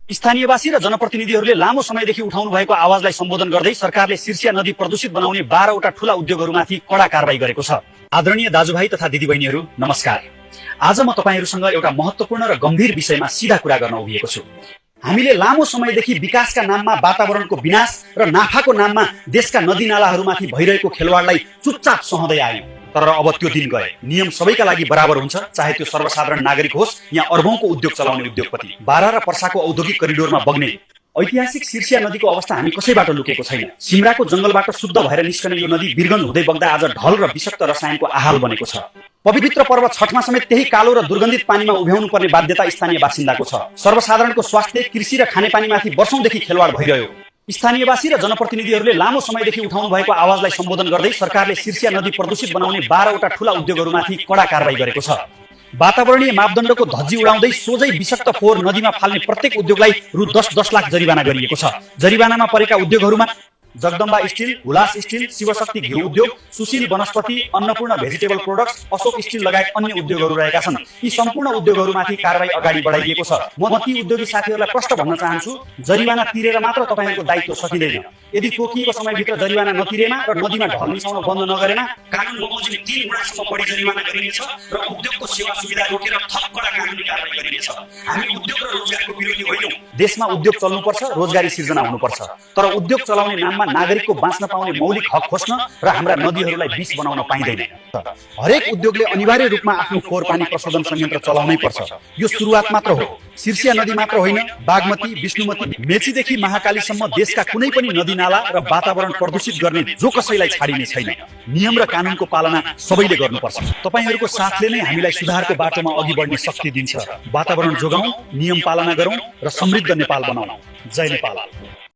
स्थानीयवासी र जनप्रतिनिधिहरूले लामो समयदेखि उठाउनु भएको आवाजलाई सम्बोधन गर्दै सरकारले सिर्सिया नदी प्रदूषित बनाउने 12 वटा ठूला उद्योगहरूमाथि कडा कारबाही गरेको छ। आदरणीय दाजुभाइ तथा दिदीबहिनीहरू, नमस्कार। आज म तपाईहरुसँग एउटा महत्त्वपूर्ण र गम्भीर विषयमा सिधा कुरा गर्न उभिएको छु। हामीले लामो समयदेखि विकासका नाममा वातावरणको विनाश र नाफाको नाममा देशका नदीनालाहरूमाथि भइरहेको खेलवाडलाई चुपचाप सहँदै आयौं। तर अब त्यो दिन गए। नियम सबैका लागि बराबर हुन्छ, चाहे त्यो सर्वसाधारण नागरिक होस् या अर्बौंको उद्योग चलाउने उद्योगपति। बारा र पर्साको औद्योगिक करिडोरमा बग्ने ऐतिहासिक सिर्सिया नदीको अवस्था हामी कसैबाट लुकेको छैन। सिमराको जंगलबाट शुद्ध भएर निस्कने यो नदी वीरगञ्ज हुँदै बग्दा आज ढल र विषाक्त रसायनको आहाल बनेको छ। पवित्र पर्व छठमा समेत त्यही कालो र दुर्गन्धित पानीमा उभ्याउनु पर्ने बाध्यता स्थानीय बासिन्दाको छ। सर्वसाधारणको स्वास्थ्य, कृषि र खानेपानीमाथि वर्षौंदेखि खेलवाड भइरह्यो। स्थानीयवासी र जनप्रतिनिधिहरूले लामो समयदेखि उठाउनु भएको आवाजलाई सम्बोधन गर्दै सरकारले सिर्सिया नदी प्रदूषित बनाउने 12 वटा ठूला उद्योगहरूमाथि कडा कारबाही गरेको छ। वातावरणीय मापदण्डको धज्जी उडाउँदै सोझै विषाक्त फोहोर नदीमा फाल्ने प्रत्येक उद्योगलाई रु 10-10 लाख जरिवाना गरिएको छ। जरिवानामा परेका उद्योगहरूमा जगदम्बा स्टिल, हुलास स्टिल, शिवशक्ति घिउ उद्योग, सुशील वनस्पति, Annapurna vegetable products, Ashok still लगायत अन्य उद्योगहरू रहेका छन्। यी सम्पूर्ण उद्योगहरूमाथि कारबाही अगाडि बढाइएको छ। म ती उद्योगी साथीहरूलाई प्रश्न भन्न चाहन्छु, जरिवाना तिरेर मात्र तपाईहरुको दायित्व सकिँदैन। यदि तोकिएको समयभित्र जरिवाना नतिरेमा र नदीमा ढल मिसाउन बन्द नगरेमा कानुन बमोजिम 3 गुणासम्म बढी जरिवाना गरिनेछ र उद्योगको सेवा सुविधा रोकेर थप कडा कानुनी कारबाही गरिनेछ। हामी उद्योग र रोजगारको विरोधी होइनौं। देशमा उद्योग चल्नुपर्छ, रोजगारी सिर्जना हुनुपर्छ। तर उद्योग चलाउने नाममा नागरिकको बाँच्न पाउने मौलिक हक खोज्न र हाम्रा नदीहरूलाई विष बनाउन पाइँदैन। हरेक उद्योगले अनिवार्य रूपमा आफ्नो फोहोर पानी प्रशोधन संयन्त्र चलाउनै पर्छ। यो सुरुवात मात्र हो। सिर्सिया नदी मात्र होइन, बागमती, विष्णुमती, मेचीदेखि महाकालीसम्म देशका कुनै पनि नदीनाला र वातावरण प्रदूषित गर्ने जो कसैलाई छाडिने छैन। नियम र कानुनको पालना सबैले गर्नुपर्छ। तपाईहरुको साथले नै हामीलाई सुधारको बाटोमा अघि बढ्ने शक्ति दिन्छ। वातावरण जोगाउँ, नियम पालना गरौँ र समृद्ध नेपाल बनाउँ। जय नेपाल।